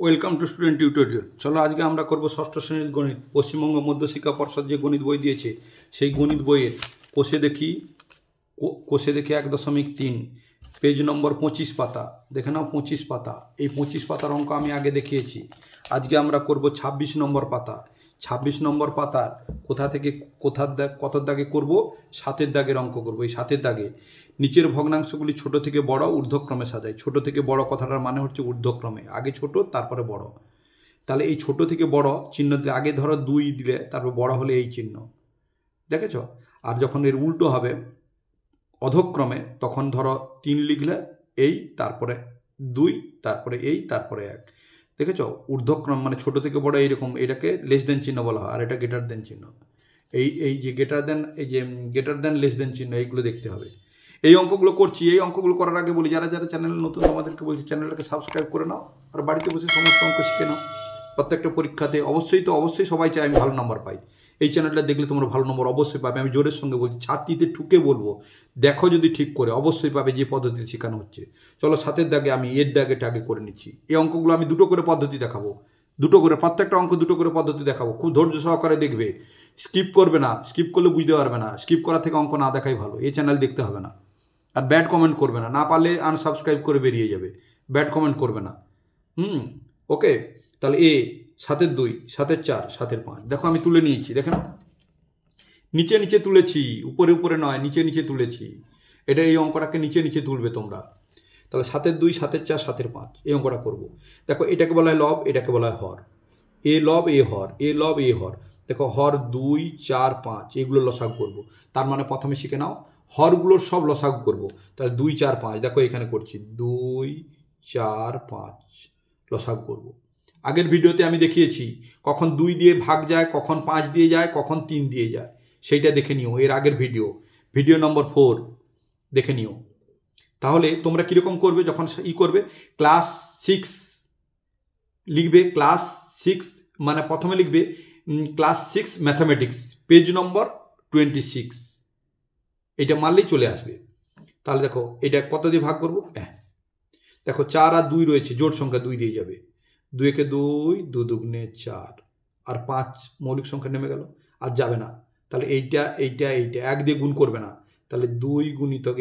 Welcome to student tutorial. চলো আজকে আমরা করব ষষ্ঠ শ্রেণীর গণিত। পশ্চিমবঙ্গ মধ্যশিক্ষা পর্ষদ যে গণিত বই দিয়েছে সেই গণিত বইয়ের কোষে দেখি 1.3 পেজ নম্বর 25 পাতা। দেখে নাও 25 পাতা। এই 25 পাতার অঙ্ক আমি আগে দেখিয়েছি। আজকে আমরা করব 26 নম্বর পাতা। 26 নম্বর পাতার কোথা থেকে কত দাগে করব? 7 দাগের অঙ্ক করব। এই 7 দাগে নিচের ভগ্নাংশগুলি ছোট থেকে বড় ঊর্ধ্বক্রমে সাজায়। ছোট থেকে বড় কথাটার মানে হচ্ছে ঊর্ধ্বক্রমে, আগে ছোট তারপরে বড়। তাহলে এই ছোট থেকে বড় চিহ্ন দিলে, আগে ধরো 2 দিলে তারপর বড় হলে এই চিহ্ন, দেখেছ? আর যখন এর উল্টো হবে অধক্রমে, তখন ধরো 3 লিখলে এই, তারপরে 2, তারপরে এই, তারপরে 1। দেখেছ? ঊর্ধ্বক্রম মানে ছোট থেকে বড় এইরকম, এটাকে লেস দেন চিহ্ন বলা হয়, আর এটা গ্রেটার দেন চিহ্ন। এই যে গ্রেটার দেন লেস দেন চিহ্ন, এইগুলো দেখতে হবে। এই অঙ্কগুলো করছি। এই অঙ্কগুলো করার আগে বলি, যারা যারা চ্যানেল নতুন আমাদেরকে বলছি চ্যানেলটাকে সাবস্ক্রাইব করে নাও, আর বাড়িতে বসে সমস্ত অঙ্ক শিখে নাও। প্রত্যেকটা পরীক্ষাতে অবশ্যই সবাই চায় আমি ভালো নাম্বার পাই। এই চ্যানেলটা দেখলে তোমরা ভালো নম্বর অবশ্যই পাবে। আমি জোরের সঙ্গে বলছি, ছাত্রীতে ঠুকে বলবো, দেখো যদি ঠিক করে অবশ্যই পাবে, যে পদ্ধতিতে শেখানো হচ্ছে। চলো 7 দাগে আমি এর দাগেটা আগে করে নিচ্ছি। এই অঙ্কগুলো আমি দুটো করে পদ্ধতি দেখাবো, দুটো করে, প্রত্যেকটা অঙ্ক দুটো করে পদ্ধতি দেখাবো। খুব ধৈর্য সহকারে দেখবে, স্কিপ করবে না। স্কিপ করলে বুঝতে পারবে না। স্কিপ করা থেকে অঙ্ক না দেখাই ভালো। এই চ্যানেল দেখতে হবে না। আর ব্যাড কমেন্ট করবে না, না পারলে আনসাবস্ক্রাইব করে বেরিয়ে যাবে। ব্যাড কমেন্ট করবে না। ওকে। তাহলে 7-এর 2, 7-এর 4, 7-এর 5। দেখো আমি তুলে নিয়েছি, দেখে না, নিচে নিচে তুলেছি, উপরে উপরে নয়, নিচে নিচে তুলেছি। এটা এই অঙ্কটাকে নিচে নিচে তুলবে তোমরা। তাহলে 7-এর 2, 7-এর 4, 7-এর 5 এই অঙ্কটা করব। দেখো এটাকে বলা হয় লব, এটাকে বলা হয় হর। এ লব এ হর, এ লব এ হর। দেখো হর 2, 4, 5 এগুলো লসাগু করব। তার মানে প্রথমে শিখে নাও, হরগুলোর সব লসাগু করব। তাহলে 2, 4, 5, দেখো এখানে করছি 2, 4, 5 লসাগু করব। আগের ভিডিওতে আমি দেখিয়েছি কখন 2 দিয়ে ভাগ যায়, কখন 5 দিয়ে যায়, কখন 3 দিয়ে যায়। সেইটা দেখে নিও, এর আগের ভিডিও নম্বর 4 দেখে নিও। তাহলে তোমরা কীরকম করবে যখন করবে, ক্লাস 6 লিখবে। ক্লাস 6 মানে প্রথমে লিখবে ক্লাস 6 ম্যাথামেটিক্স, পেজ নম্বর 26। এটা মারলেই চলে আসবে। তাহলে দেখো এটা কত দিয়ে ভাগ করবো? দেখো 4 আর 2 রয়েছে, জোড় সংখ্যা 2 দিয়ে যাবে। 2 একে 2, 2 দুগুণে 4, আর 5 মৌলিক সংখ্যা নেমে গেল, আর যাবে না। তাহলে এইটা 1 দিয়ে গুণ করবে না। তাহলে 2 গুণিতক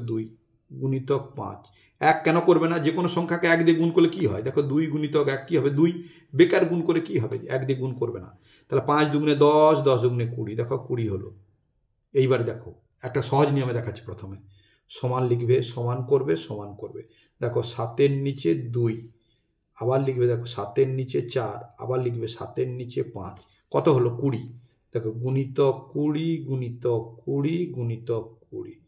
2 গুণিতক 5। 1 কেন করবে না? যে কোনো সংখ্যাকে 1 দিয়ে গুণ করলে কি হয়? দেখো 2 গুণিতক 1 কি হবে? 2। বেকার গুণ করে কি হবে? 1 দিয়ে গুণ করবে না। তাহলে 5 দুগুণে 10, 10 দুগুণে 20, দেখো 20 হলো। এইবার দেখো একটা সহজ নিয়মে দেখাচ্ছি। প্রথমে সমান লিখবে, সমান করবে। দেখো 7-এর নিচে 2, আবার লিখবে। দেখো 7-এর নিচে 4, আবার লিখবে 7-এর নিচে 5, কত হলো? 20। দেখো গুণিতক 20 গুণিতক 20 গুণিতক 20।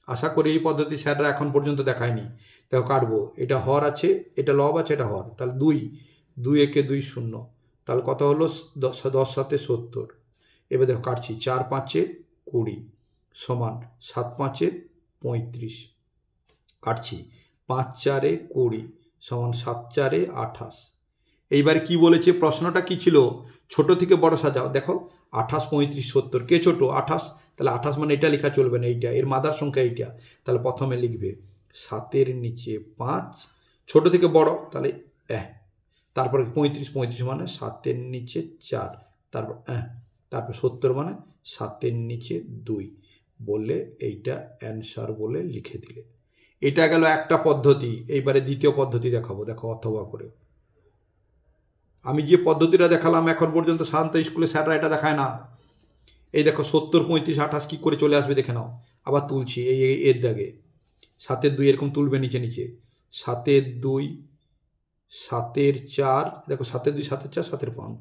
আশা করি এই পদ্ধতি স্যাররা এখন পর্যন্ত দেখায়নি। দেখো কাটবো, এটা হর আছে, এটা লব আছে, এটা হর। তাহলে 2 একে 2 0, তাহলে কত হলো? 10 7-এ 70। এবার দেখো কাটছি, 4 5-এ 20 সমান 7 5-এ 35। কাটছি, 5 4-এ 20 সমান 7 4-এ 28। এইবারে কি বলেছে? প্রশ্নটা কি ছিল? ছোট থেকে বড় সাজাও। দেখো 28 35 70, কে ছোট? 28। তাহলে 28 মানে এটা লেখা চলবে না, এইটা এর মাদার সংখ্যা এইটা। তাহলে প্রথমে লিখবে 7-এর নিচে 5, ছোট থেকে বড়, তাহলে তারপরে 35 মানে 7-এর নিচে 4, তারপর 70 মানে 7-এর নিচে 2 বলে এইটা অ্যান্সার বলে লিখে দিলে। এটা গেল একটা পদ্ধতি। এইবারে দ্বিতীয় পদ্ধতি দেখাবো। দেখো অথবা করে। আমি যে পদ্ধতিটা দেখালাম এখন পর্যন্ত সাধারণত স্কুলে স্যাররা এটা দেখায় না। এই দেখো 70 35 28 কী করে চলে আসবে দেখে নাও। আবার তুলছি এই এর দাগে 7-এর 2 এরকম তুলবে নিচে নিচে। 7-এর 2, 7-এর 4, দেখো 7-এর 2, 7-এর 4, 7-এর 5,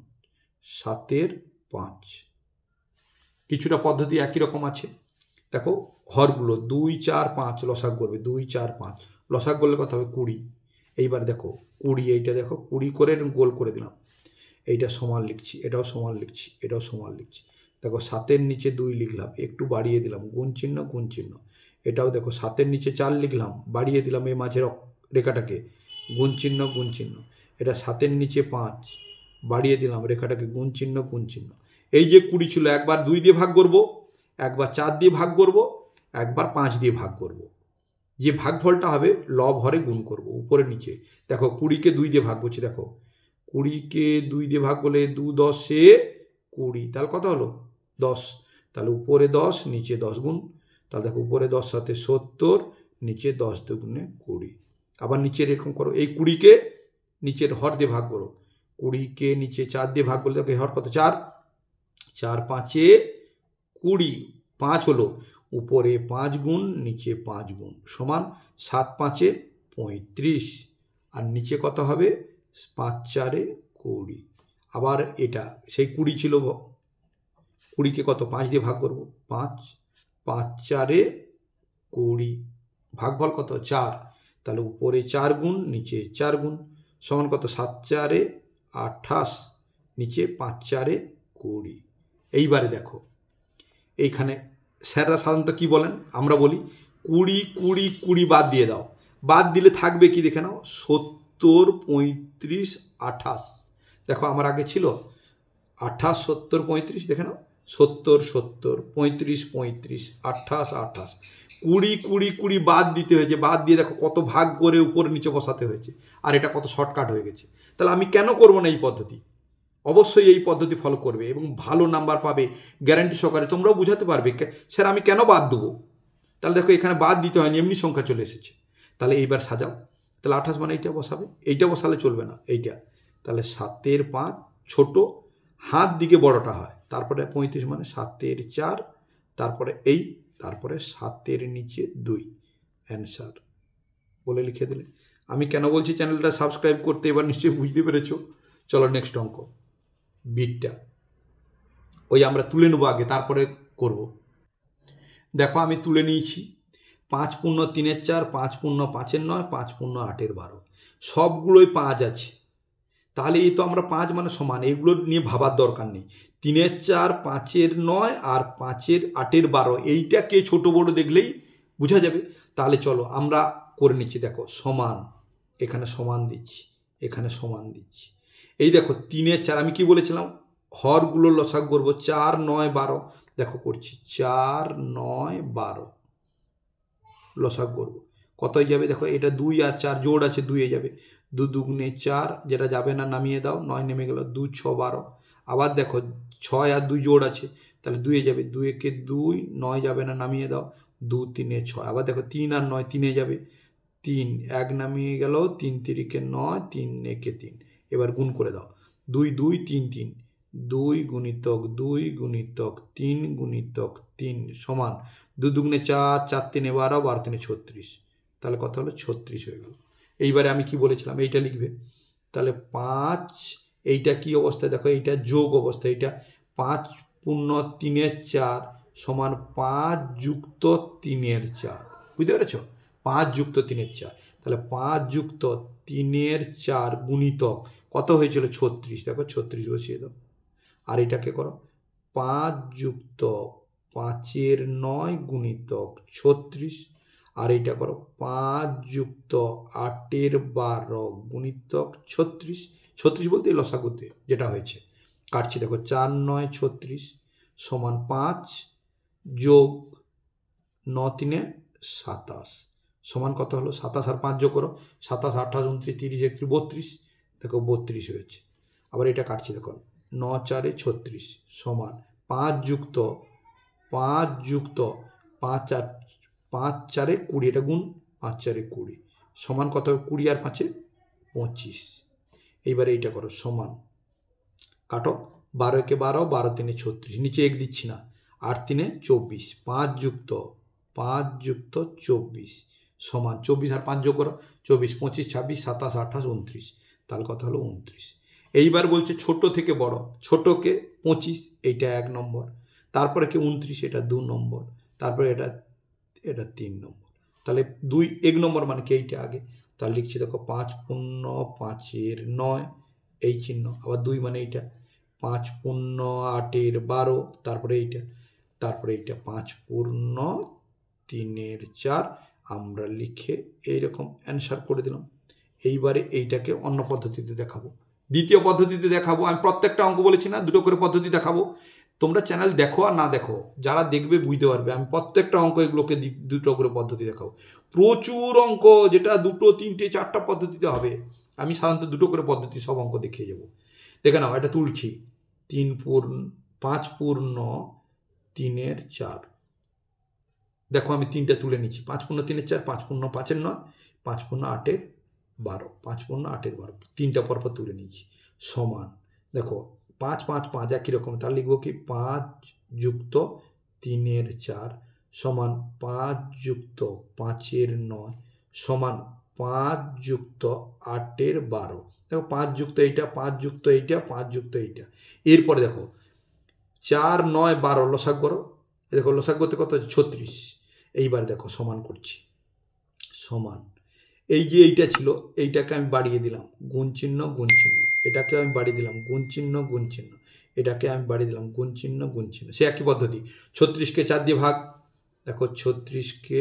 7-এর 5। কিছুটা পদ্ধতি একই রকম আছে। দেখো হরগুলো 2 4 5 লসাগ করবে। 2 4 5 লসাগ করলে কত হবে? 20। এইবার দেখো 20, এইটা দেখো 20 করে গোল করে দিলাম। এইটা সমান লিখছি, এটাও সমান লিখছি, এটাও সমান লিখছি। দেখো 7-এর নিচে 2 লিখলাম, একটু বাড়িয়ে দিলাম, গুণ চিহ্ন গুণ চিহ্ন। এটাও দেখো 7-এর নিচে 4 লিখলাম, বাড়িয়ে দিলাম এই মাঝের রেখাটাকে, গুণ চিহ্ন গুণ চিহ্ন। এটা 7-এর নিচে 5, বাড়িয়ে দিলাম রেখাটাকে, গুণ চিহ্ন গুণ চিহ্ন। এই যে 20 ছিল, একবার 2 দিয়ে ভাগ করব, একবার 4 দিয়ে ভাগ করব, একবার 5 দিয়ে ভাগ করব। যে ভাগফলটা হবে লব হরে গুণ করব, উপরে নিচে। দেখো 20কে 2 দিয়ে ভাগ করছি, দেখো 20কে 2 দিয়ে ভাগ করলে 2 10 20, তাহলে কত হলো 10। তাহলে উপরে 10 নিচে 10 গুণ, তাহলে দেখো উপরে 10 সাথে 70, নিচে 10 দুগুণে 20। আবার নিচে এরকম করো, এই 20কে নিচের হর দিয়ে ভাগ করো, 20কে নিচে 4 দিয়ে ভাগ করলে দেখো এই হর কত 4, 4 5 20, 5 হলো, উপরে 5 গুণ নিচে 5 গুণ সমান 7 5 35, আর নিচে কত হবে 5 4 20। আবার এটা সেই 20 ছিল, 20কে কত 5 দিয়ে ভাগ করব, 5 5 4 20, ভাগফল কত 4, তাহলে উপরে 4 গুণ নিচে 4 গুণ সমান কত 7 4 28, নিচে 5 4 20। এইবারে দেখো এইখানে স্যাররা সাধারণত কি বলেন, আমরা বলি 20 20 20 বাদ দিয়ে দাও, বাদ দিলে থাকবে কি দেখে নাও 70 35 28। দেখো আমার আগে ছিল 28 70 35, দেখে নাও 70 70 35 35 28 28, 20 20 20 বাদ দিতে হয়েছে, বাদ দিয়ে দেখো কত ভাগ করে উপরে নিচে বসাতে হয়েছে, আর এটা কত শর্টকাট হয়ে গেছে। তাহলে আমি কেন করব না এই পদ্ধতি? অবশ্যই এই পদ্ধতি ফলো করবে এবং ভালো নাম্বার পাবে গ্যারান্টি সহকারে। তোমরাও বুঝাতে পারবে স্যার আমি কেন বাদ দেবো, তাহলে দেখো এখানে বাদ দিতে হয়নি, এমনি সংখ্যা চলে এসেছে। তাহলে এইবার সাজাও, তাহলে 28 মানে এইটা বসাবে, এইটা বসালে চলবে না, এইটা। তাহলে 7 5 ছোট হাত দিকে বড়টা হয়, তারপরে 35 মানে 7 4, তারপরে এই, তারপরে 7 নিচে 2, অ্যান্সার বলে লিখে দিলে। আমি কেন বলছি চ্যানেলটা সাবস্ক্রাইব করতে, এবার নিশ্চয়ই বুঝতে পেরেছো। চলো নেক্সট অঙ্ক, বিটটা ওই আমরা তুলে নেবো আগে, তারপরে করব। দেখো আমি তুলে নিয়েছি 5 পূর্ণ 3 4, 5 পূর্ণ 5 9, 5 পূর্ণ 8 12, সবগুলোই 5 আছে। তাহলে এই তো আমরা 5 মানে সমান, এগুলো নিয়ে ভাবার দরকার নেই। 3 4, 5 9 আর 5 8 12, এইটাকে ছোট বড় দেখলেই বোঝা যাবে। তাহলে চলো আমরা করে নিচ্ছি, দেখো সমান, এখানে সমান দিচ্ছি, এখানে সমান দিচ্ছি। এই দেখো 3 4, আমি কি বলেছিলাম হরগুলো লসাগ করবো, 4 9 12, দেখো করছি 4 9 12 লসাগ করবো, কত হয়ে যাবে দেখো, এটা 2 আর 4 জোড় আছে, 2 হয়ে যাবে, 2 দুগুণে 4, যেটা যাবে না নামিয়ে দাও, 9 নেমে গেল, 2 6 12। আবার দেখো 6 আর 2 জোড় আছে, তাহলে 2 যাবে, 2 একে 2, 9 যাবে না নামিয়ে দাও, 2 3 6। আবার দেখো 3 আর 9 3 যাবে, 3 1 নামিয়ে গেল, 3 3 9, 3 1 3। এবার গুণ করে দাও, 2 2 3 3, 2 গুণিতক 2 গুণিতক 3 গুণিতক 3 সমান 2 দুগুণে 4, 4 3 12, 12 3 36, তাহলে কত হলো 36 হয়ে গেল। এইবারে আমি কি বলেছিলাম, এইটা লিখবে, তাহলে 5, এইটা কি অবস্থায় দেখো, এইটা যোগ অবস্থা, এইটা 5 পূর্ণ 3 4 সমান 5 যুক্ত 3 4, বুঝতে পেরেছ, 5 যুক্ত 3 4, তাহলে 5 যুক্ত 3 4 গুণিতক কত হয়েছিল 36, দেখো 36 বসিয়ে দাও। আর এটাকে করো 5 যুক্ত 5 9 গুণিতক 36, আর এইটা করো 5 যুক্ত 8 12 গুণিতক 36, 36 বলতে লসাগুতে যেটা হয়েছে কাটছি, দেখো 4 9 36 সমান 5 যোগ 9 3 27 সমান কত হলো, 27 আর 5 যোগ করো, 27 28 29 30 31 32, দেখো 32 হয়েছে। আবার এটা কাটছি, দেখো 9 4 36 সমান 5 যুক্ত 5 যুক্ত 5 4 5 4 20, এটা গুণ 5 4 20 সমান কত, 20 আর 5 25। এইবারে এইটা করো সমান, কাটো 12 একে 12, 12 3 36, নিচে 1 দিচ্ছি না, 8 3 24, 5 যুক্ত 24 সমান 24 আর 5 যোগ করো, 24 25 26 27 28 29, তাহলে কত হলো 29। এইবার বলছে ছোট থেকে বড়, ছোটকে 25, এইটা 1 নম্বর, তারপরে কি 29, এটা 2 নম্বর, তারপরে এটা 3 নম্বর, তাহলে 2 1 নম্বর মানে কি এইটা আগে, তাহলে লিখছি দেখো 5 পূর্ণ 5 9, এই চিহ্ন, আবার 2 মানে এইটা 5 পূর্ণ 8 12, তারপরে এইটা, তারপরে এইটা 5 পূর্ণ 3 4, আমরা লিখে এইরকম অ্যান্সার করে দিলাম। এইবারে এইটাকে অন্য পদ্ধতিতে দেখাবো, দ্বিতীয় পদ্ধতিতে দেখাবো। আমি প্রত্যেকটা অঙ্ক বলেছি না, দুটো করে পদ্ধতি দেখাবো। তোমরা চ্যানেল দেখো আর না দেখো, যারা দেখবে বুঝতে পারবে। আমি প্রত্যেকটা অঙ্ক এগুলোকে দুটো করে পদ্ধতি দেখাবো। প্রচুর অঙ্ক যেটা 2, 3, 4টা পদ্ধতিতে হবে, আমি সাধারণত 2টো করে পদ্ধতি সব অঙ্ক দেখিয়ে যাবো। দেখে নাও, এটা তুলছি 5 পূর্ণ 3/4। দেখো আমি 3টা তুলে নিচ্ছি, 5 পূর্ণ 3/4, 5 পূর্ণ 5/9, 5 পূর্ণ 8/12, 5 পূর্ণ 8/12, 3টা পরপর তুলে নিচ্ছি। সমান দেখো 5, 5, 5 একই রকম, তাহলে লিখবো কি 5 যুক্ত 3/4 সমান 5 যুক্ত 5/9 সমান 5 যুক্ত 8/12। দেখো 5 যুক্ত এইটা, 5 যুক্ত এইটা, 5 যুক্ত এইটা। এরপরে দেখো 4, 9, 12 লসাগু করো। দেখো লসাগু করতে কত হচ্ছে 36। এইবার দেখো সমান করছি, সমান এই যে এইটা ছিল এইটাকে আমি বাড়িয়ে দিলাম, গুণ চিহ্ন গুণ চিহ্ন, এটাকে আমি বাড়িয়ে দিলাম গুণ চিহ্ন গুণ চিহ্ন, এটাকে আমি বাড়িয়ে দিলাম গুণ চিহ্ন গুণ চিহ্ন। সে একই পদ্ধতি। 36কে 4 দিয়ে ভাগ, দেখো 36কে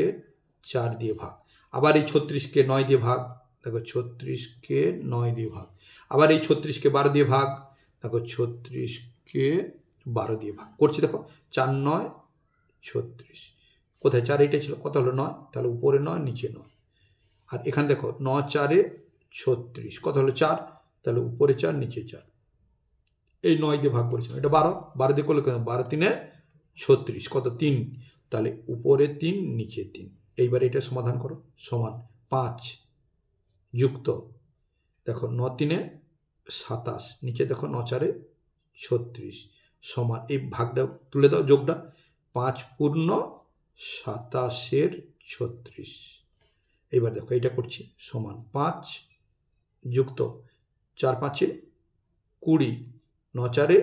4 দিয়ে ভাগ। আবার এই 36কে 9 দিয়ে ভাগ, দেখো 36কে 9 দিয়ে ভাগ। আবার এই 36কে 12 দিয়ে ভাগ, দেখো 36কে 12 দিয়ে ভাগ করছি। দেখো 4, 9, 36। কোথায় 4? এইটা ছিল, কত হলো 9, তাহলে উপরে 9 নিচে 9। আর এখানে দেখো 9, 4, 36, কত হলো 4, তাহলে উপরে 4 নিচে 4। এই 9 দিয়ে ভাগ করেছিলাম, এটা 12 দিয়ে করলে 12, 3, 36, কত 3, তাহলে উপরে 3 নিচে 3। এইবার এটা সমাধান করো। সমান 5 যুক্ত দেখো 9, 3, 27, নিচে দেখো 9, 4, 36 সমান, এই ভাগটা তুলে দাও, যোগটা 5 পূর্ণ 27/36। এইবার দেখো এইটা করছি, সমান 5 যুক্ত 4, 5, 20, 9, 4,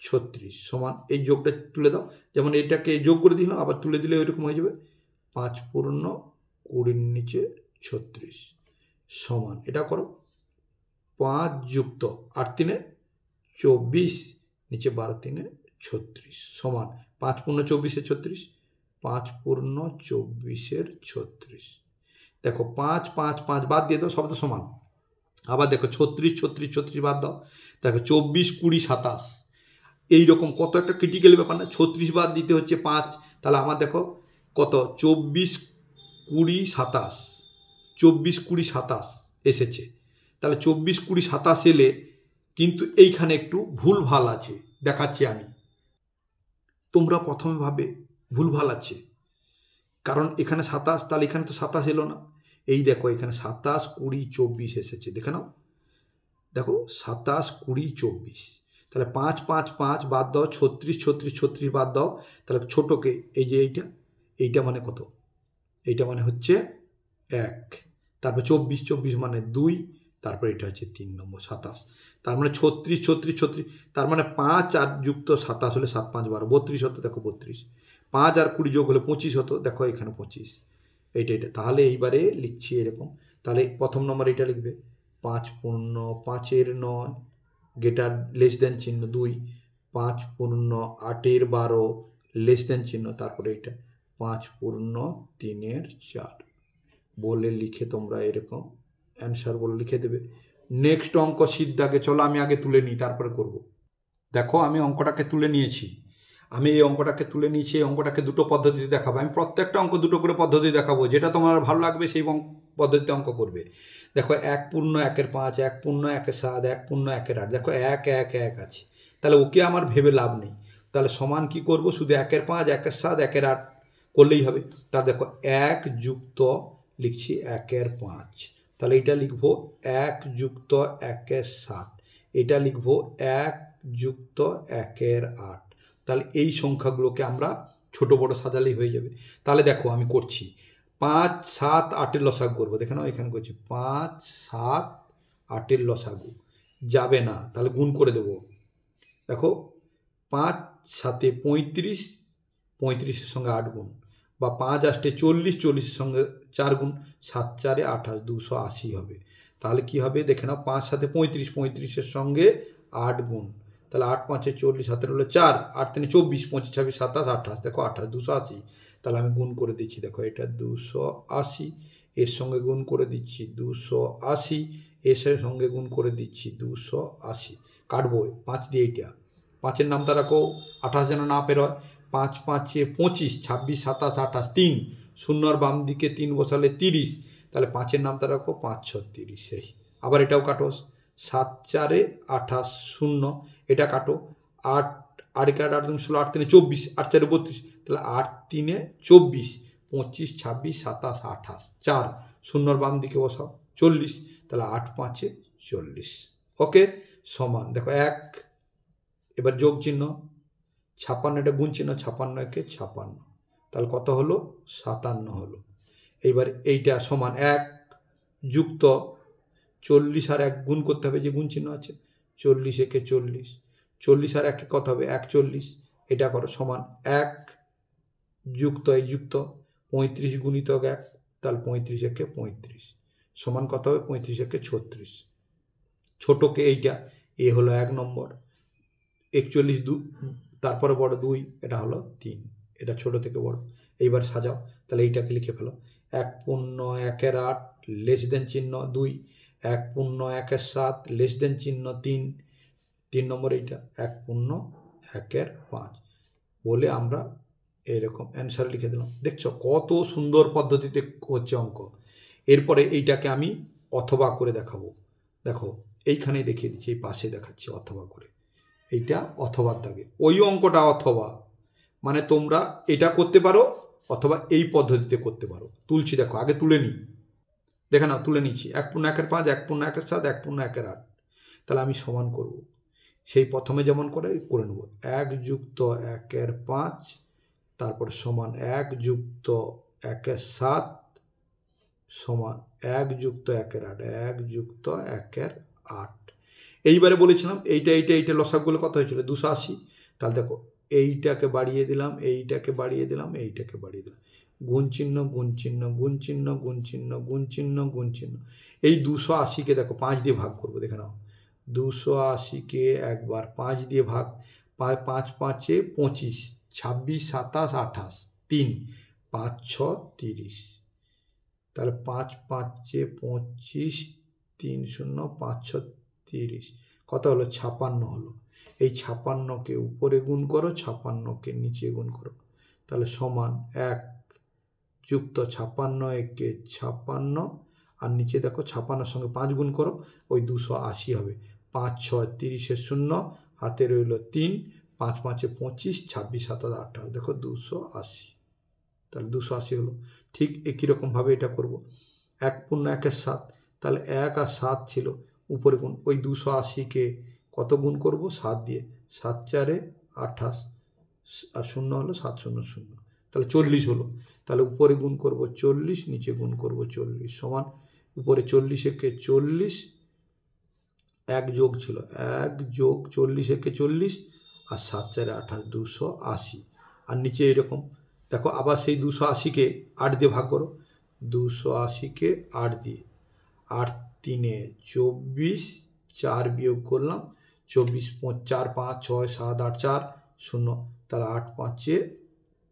36 সমান, এই যোগটা তুলে দাও। যেমন এটাকে যোগ করে দিলাম, আবার তুলে দিলে ওইরকম হয়ে যাবে 5 পূর্ণ 20 নিচে 36 সমান, এটা করো 5 যুক্ত 8, 3, 24 নিচে 12, 3, 36 সমান 5 পূর্ণ 24/36, 5 পূর্ণ 24/36। দেখো 5, 5, 5 বাদ দিয়ে দাও, সব তো সমান। আবার দেখো 36, 36, 36 বাদ দাও, দেখো 24, 20, 27। এইরকম কত একটা ক্রিটিক্যাল ব্যাপার না। 36 বাদ দিতে হচ্ছে 5, তাহলে আমার দেখো কত 24, 20, 27, 24, 20, 27 এসেছে। তাহলে 24, 20, 27 এলে কিন্তু এইখানে একটু ভুলভাল আছে, দেখাচ্ছি আমি। তোমরা প্রথমে ভাবে ভুলভাল আছে, কারণ এখানে 27, তাহলে এখানে তো 27 এলো না। এই দেখো এখানে 27, 20, 24 এসেছে, দেখে নাও। দেখো 27, 20, 24, তাহলে 5, 5, 5 বাদ দাও, 36, 36, 36 বাদ দাও, তাহলে ছোটকে এই যে এইটা মানে কত, এইটা মানে হচ্ছে 1, তারপর 24, 24 মানে 2, তারপর এটা হচ্ছে 3 নম্বর 27, তার মানে 36, 36, 36, তার মানে 5 আর যুক্ত 27 হলে 7, 5, 12, 32 হতো। দেখো 32, 5 আর 20 যোগ হলে 25 হতো। দেখো এখানে 25, এইটা। তাহলে এইবারে লিখছি এরকম। তাহলে প্রথম নম্বর এটা লিখবে 5 পূর্ণ 5/9 গেটার লেস দেন চিহ্ন 2, 5 পূর্ণ 8/12 লেস দেন চিহ্ন, তারপরে এটা 5 পূর্ণ 3/4 বলে লিখে তোমরা এরকম অ্যান্সার বলে লিখে দেবে। নেক্সট অঙ্ক সিদ্ধাকে চলো আমি আগে তুলে নিই, তারপরে করব। দেখো আমি অঙ্কটাকে তুলে নিয়েছি, এই অঙ্কটাকে 2টো পদ্ধতিতে দেখাবো। আমি প্রত্যেকটা অঙ্ক 2টো করে পদ্ধতি দেখাবো, যেটা তোমার ভালো লাগবে সেই পদ্ধতিতে অঙ্ক করবে। দেখো 1 পূর্ণ 1/5, 1 পূর্ণ 1/7, 1 পূর্ণ 1/8, দেখো 1, 1, 1 আছে, তাহলে ওকে আমার ভেবে লাভ নেই। তাহলে সমান কি করব, শুধু 1/5, 1/7, 1/8 করলেই হবে। তাহলে দেখো 1 যুক্ত লিখছি 1/5, তাহলে এটা লিখবো 1 যুক্ত 1/7, এটা লিখবো 1 যুক্ত 1/8। তাহলে এই সংখ্যাগুলোকে আমরা ছোট বড় সাজালেই হয়ে যাবে। তাহলে দেখো আমি করছি 5, 7, 8 লসাগু করবো। দেখে নাও এখানে করছি 5, 7, 8 লসাগু যাবে না, তাহলে গুণ করে দেব। দেখো 5, 7, 35, 35-এর সঙ্গে 8 গুণ, বা 5, 8, 40, 40-এর সঙ্গে 4 গুণ, 7, 4, 28, 280 হবে। তাহলে কি হবে দেখে নাও, 5, 7, 35, 35-এর সঙ্গে 8 গুণ, তাহলে 8, 5, 40, 7 হলো 4, 8, 3, 24, 25, 26, 27, 28, দেখো 28, 280। তাহলে আমি গুণ করে দিচ্ছি, দেখো এটা 280, এর সঙ্গে গুণ করে দিচ্ছি 280, এর সঙ্গে গুণ করে দিচ্ছি 280, কাটবো 5 দিয়ে, এইটা 5-এর নামটা রাখো, 28 যেন না পেরোয়। 5 5 25, 26 27 28, 3 শূন্যর বাম দিকে 3 বসালে 30, তাহলে 5-এর নামটা রাখো, 5 6 30। সেই আবার এটাও কাটো, 7 4 28 0, এটা কাটো। 8 8 8 8 2 16, 8 3 24, 8 4 32, তাহলে 8 3 24, 25 26 27 28, 4 শূন্যর বাম দিকে বসাও 40, তাহলে 8 5 40। ওকে, সমান দেখো 1, এবার যোগ চিহ্ন, 56, এটা গুণ চিহ্ন, 56 একে 56, তাহলে কত হলো? 57 হলো। এইবার এইটা সমান 1 যুক্ত 40 আর 1 গুণ করতে হবে, যে গুণ চিহ্ন আছে, 40 একে 40, 40 আর 1 কত হবে? 41, এটা করো সমান 1 যুক্ত এই যুক্ত 35 গুণিতক 1, তাহলে 35 একে 35 সমান কত হবে? 35 একে 36। ছোটকে এইটা এ হলো 1 নম্বর, 41 তারপরে বড় 2, এটা হলো 3, এটা ছোট থেকে বড়। এইবার সাজাও, তাহলে এইটাকে লিখে ফেলো, 1 পূর্ণ 1 এর 8 লেস দেন চিহ্ন 2, 1 পূর্ণ 1 এর 7 লেস দেন চিহ্ন 3, 3 নম্বর এইটা 1 পূর্ণ 1 এর 5 বলে আমরা এরকম অ্যান্সার লিখে দিলাম। দেখছো কত সুন্দর পদ্ধতিতে হচ্ছে অঙ্ক। এরপরে এইটাকে আমি অথবা করে দেখাবো। দেখো এইখানে দেখিয়ে দিচ্ছি, এই পাশে দেখাচ্ছি অথবা করে, এইটা অথবার দাগে, ওই অঙ্কটা অথবা, মানে তোমরা এটা করতে পারো অথবা এই পদ্ধতিতে করতে পারো। তুলছি, দেখো আগে তুলে নিই, দেখে নাও তুলে নিচ্ছি। 1 পূর্ণ 1 এর 5, 1 পূর্ণ 1 এর 7, 1 পূর্ণ 1 এর 8, তাহলে আমি সমান করব, সেই প্রথমে যেমন করে নেব, 1 যুক্ত 1 এর 5, তারপর সমান 1 যুক্ত 1 এর 7 সমান 1 যুক্ত 1 এর 8, 1 যুক্ত 1 এর 8। এইবারে বলেছিলাম এইটা লসাগুলো কত হয়েছিল? 280। তাহলে দেখো এইটাকে বাড়িয়ে দিলাম, এইটাকে বাড়িয়ে দিলাম, এইটাকে বাড়িয়ে দিলাম, গুণ চিহ্ন গুণ চিহ্ন গুণ চিহ্ন গুণ চিহ্ন গুণ চিহ্ন গুণ চিহ্ন। এই 280কে দেখো 5 দিয়ে ভাগ করবো, দেখে নাও, 280কে একবার 5 দিয়ে ভাগ, 5 5 5 25, 26 27 28, 3 5 6 30, তাহলে 5 5 25, 3 0 5 6 30, কত হলো? 56 হলো। এই 56কে উপরে গুণ করো, 56কে নিচে গুণ করো, তাহলে সমান 1 যুক্ত 56 একে 56, আর নিচে দেখো 56 সঙ্গে 5 গুণ করো, ওই 280 হবে। 5 6 30 0, হাতে রইল 3, 5 5 25, 26 27 28, দেখো 280, তাহলে 280 হলো। ঠিক একই রকমভাবে এটা করব। 1 পূর্ণ 1 এর 7, তাহলে 1 আর 7 ছিল, উপরে গুণ, ওই 280কে কত গুণ করব? 7 দিয়ে, 7 4 28, আর 0 হলো 7 0 0, তাহলে 40 হলো। তাহলে উপরে গুণ করব 40, নিচে গুণ করব 40, সমান উপরে 40 একে 40, 1 যোগ ছিল 1 যোগ 40 একে 40, আর 7 4 28, 280, আর নিচে এরকম দেখো আবার সেই 280কে 8 দিয়ে ভাগ করো, 280কে 8 দিয়ে, 8 3 24, 4 বিয়োগ করলাম 24, 4 5 6 7 8 4 0, তাহলে 8 5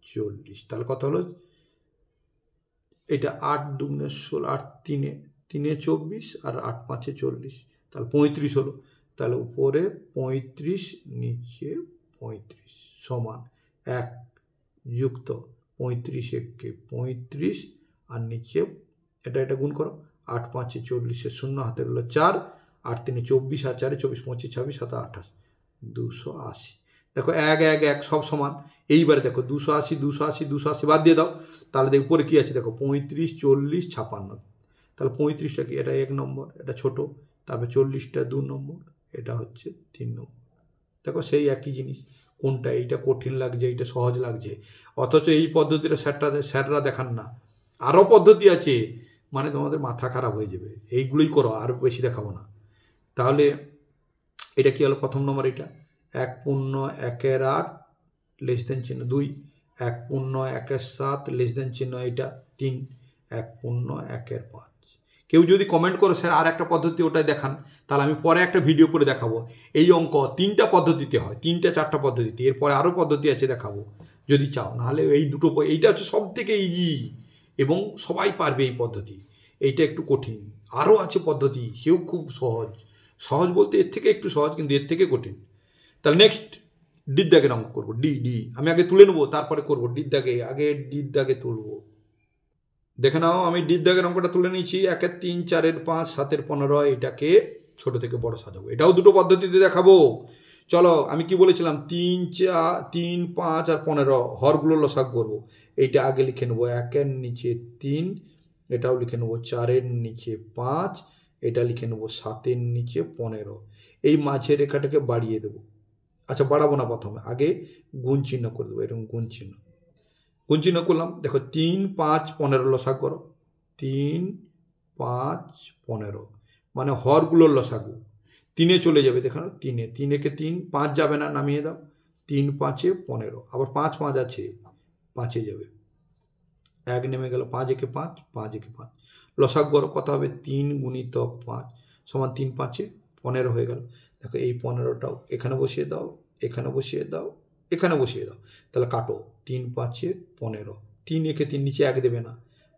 40, তাহলে কত হলো? এটা 8 2 16, 8 3 24, আর 8 5 40, তাহলে 35 হলো। তাহলে উপরে 35, নিচে 35, সমান 1 যুক্ত 35 একে 35, আর নিচে এটা গুণ করো, 8 5 40, 0 হাতে রইল 4, 8 3 24, আর 4 24 25 26 27 28, 280। দেখো 1 1 1 সব সমান। এইবারে দেখো 280 280 280 বাদ দিয়ে দাও, তাহলে দেখো উপরে কী আছে? দেখো 35 40 56, তাহলে 35টা কি? এটা 1 নম্বর, এটা ছোট, তারপরে 40টা 2 নম্বর, এটা হচ্ছে 3 নম্বর। দেখো সেই একই জিনিস, কোনটা এইটা কঠিন লাগছে, এইটা সহজ লাগছে, অথচ এই পদ্ধতিটা স্যাররা দেখান না, আরও পদ্ধতি আছে, মানে তোমাদের মাথা খারাপ হয়ে যাবে। এইগুলোই করো, আর বেশি দেখাবো না। তাহলে এটা কি হলো? প্রথম নম্বর এটা 1 পূর্ণ 1 এর 8 লেস দেন চিহ্ন 2, 1 পূর্ণ 1 এর 7 লেস দেন চিহ্ন এটা 3, 1 পূর্ণ 1 এর 5। কেউ যদি কমেন্ট করো স্যার আর একটা পদ্ধতি ওটাই দেখান, তাহলে আমি পরে একটা ভিডিও করে দেখাবো। এই অঙ্ক 3টা পদ্ধতিতে হয়, 3টা 4টা পদ্ধতিতে, এরপরে আরও পদ্ধতি আছে দেখাবো যদি চাও। নাহলে এই দুটো, এইটা হচ্ছে সব থেকে ইজি এবং সবাই পারবে এই পদ্ধতি। এইটা একটু কঠিন, আরও আছে পদ্ধতি, সেও খুব সহজ। সহজ বলতে এর থেকে একটু সহজ, কিন্তু এর থেকে কঠিন। তাহলে নেক্সট ডির দাগের অঙ্ক করবো। ডি ডি আমি আগে তুলে নেবো, তারপরে করবো ডির দাগে, আগে ডির দাগে তুলবো। দেখে নাও আমি ডির দাগের অঙ্কটা তুলে নিয়েছি। 1 3 4 5 7 15, এটাকে ছোট থেকে বড় সাজাবো। এটাও দুটো পদ্ধতিতে দেখাবো। চলো, আমি কি বলেছিলাম, 3 4 3 5 আর 15 হরগুলো লসাগ করবো। এইটা আগে লিখে নেবো 1-এর নিচে 3, এটাও লিখে নেবো 4-এর নিচে 5, এটা লিখে নেবো 7-এর নিচে 15। এই মাঝের রেখাটাকে বাড়িয়ে দেবো। আচ্ছা, বাড়াবো না, প্রথমে আগে গুণ চিহ্ন করে দেবো। এরকম গুণ চিহ্ন করলাম। দেখো 3 5 15 লসাগ করো। 3 5 15 মানে হরগুলোর লসাগু। 3-এ চলে যাবে, দেখো 3-এ, 3-একে 3, 5 যাবে না, নামিয়ে দাও। 3 5-এ 15, আবার 5 5 আছে, 5-এ যাবে, 1 নেমে গেল। 5-একে 5, 5-একে 5 লসাগু করো, কত হবে? 3 গুণিতক 5 সমান 3 5-এ 15 হয়ে গেল। দেখো এই 15টাও এখানে বসিয়ে দাও, এখানে বসিয়ে দাও, এখানে বসিয়ে দাও। তাহলে কাটো, 3 5-এ 15, 3-একে 3 নিচে 1 দেবে না,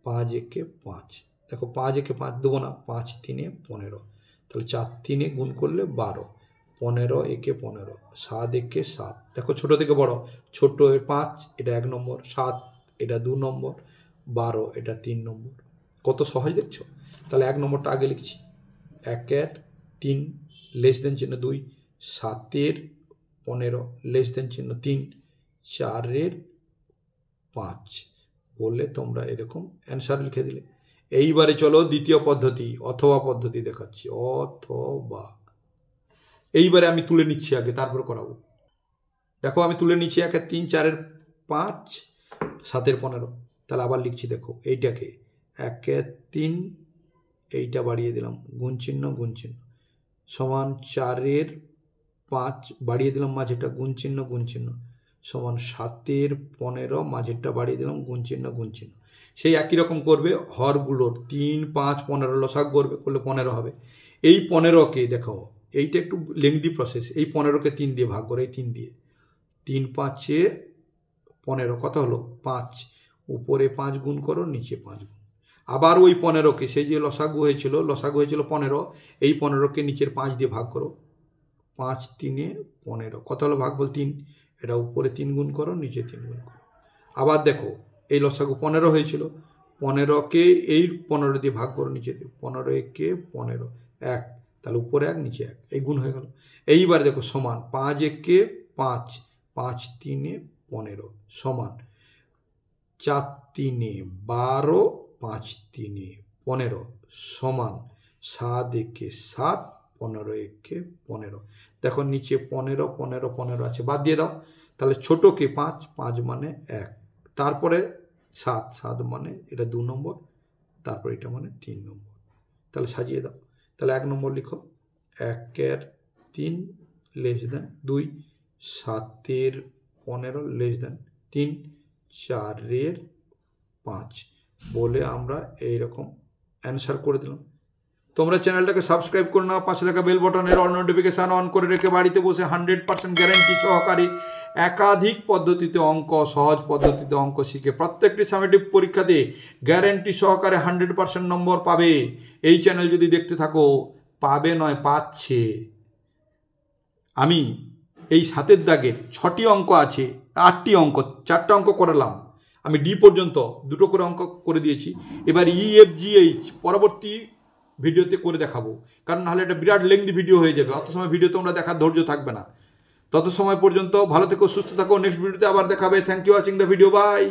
5-একে 5। দেখো 5-একে 5 দেবো না, 5 3-এ 15, তাহলে 4 3-এ গুণ করলে 12, 15-একে 15, 7-একে 7। দেখো ছোট থেকে বড়, ছোট 5 এটা 1 নম্বর, 7 এটা 2 নম্বর, 12 এটা 3 নম্বর। কত সহজ দেখছো? তাহলে 1 নম্বরটা আগে লিখছি, 1-এর 3 লেস দেন চিহ্ন 2, 7-এর 15 লেস দেন চিহ্ন 3, 4-এর 5 বললে তোমরা এরকম অ্যান্সার লিখে দিলে। এইবারে চলো দ্বিতীয় পদ্ধতি, অথবা পদ্ধতি দেখাচ্ছি। অথবা এইবারে আমি তুলে নিচ্ছি আগে, তারপর করাবো। দেখো আমি তুলে নিচ্ছি 1-এর 3 4-এর 5 7-এর 15। তাহলে আবার লিখছি, দেখো এইটাকে 1-এর 3, এইটা বাড়িয়ে দিলাম, গুণ চিহ্ন সমান 4-এর 5 বাড়িয়ে দিলাম, মাঝেটা গুণ চিহ্ন সমান 7-এর 15 মাঝেরটা বাড়িয়ে দিলাম, গুণ চিহ্ন। সেই একই রকম করবে হরগুলোর, 3 5 15 লসাগ করবে, করলে 15 হবে। এই 15কে দেখো, এইটা একটু লেংদি প্রসেস। এই 15কে 3 দিয়ে ভাগ করো, এই 3 দিয়ে, 3 5-এ 15 কত হলো? 5। উপরে 5 গুণ করো, নিচে 5 গুণ। আবার ওই 15কে, সেই যে লসাগু হয়েছিল 15, এই 15কে নিচের 5 দিয়ে ভাগ করো, 5 3-এ 15 কত হলো? ভাগফল 3। এটা উপরে 3 গুণ করো, নিচে 3 গুণ করো। আবার দেখো এই লসাগু 15 হয়েছিল, 15কে এই 15 দিয়ে ভাগ করো, নিচে দিয়ে 15-একে 15 1, তাহলে উপরে 1 নিচে 1, এই গুণ হয়ে গেল। এইবার দেখো সমান 5-একে 5, 5 3-এ 15 সমান 4 3-এ 12, 5 3-এ 15 সমান 7-একে 7, 15-একে 15। দেখো নিচে 15 15 15 আছে, বাদ দিয়ে দাও। তাহলে ছোটকে 5 5 মানে 1, তারপরে 7 7 মানে এটা 2 নম্বর, তারপর এটা মানে 3 নম্বর। তাহলে সাজিয়ে দাও। তাহলে 1 নম্বর লিখো, 1-এর 3 লেস দেন 2, 7-এর 15 লেস দেন 3, 4-এর 5 বলে আমরা এইরকম অ্যান্সার করে দিলাম। তোমরা চ্যানেলটাকে সাবস্ক্রাইব করে নাও, পাশে থাকা বেল বাটনের অল নোটিফিকেশান অন করে রেখে বাড়িতে বসে 100% গ্যারেন্টি সহকারী একাধিক পদ্ধতিতে অঙ্ক, সহজ পদ্ধতিতে অঙ্ক শিখে প্রত্যেকটি সামেটিভ পরীক্ষাতে গ্যারেন্টি সহকারে 100% নম্বর পাবে। এই চ্যানেল যদি দেখতে থাকো, পাবে নয় পাচ্ছে। আমি এই 7-এর দাগে 6টি অঙ্ক আছে, 8টি অঙ্ক, 4টা অঙ্ক করালাম। আমি ডি পর্যন্ত 2টো করে অঙ্ক করে দিয়েছি। এবার EFGH পরবর্তী ভিডিওতে করে দেখাবো, কারণ নাহলে এটা বিরাট লেংদি ভিডিও হয়ে যাবে। অত সময় ভিডিও তোমরা দেখার ধৈর্য থাকবে না। তত সময় পর্যন্ত ভালো থেকো, সুস্থ থাকো। নেক্সট ভিডিওতে আবার দেখাবে। Thank you watching the video, by.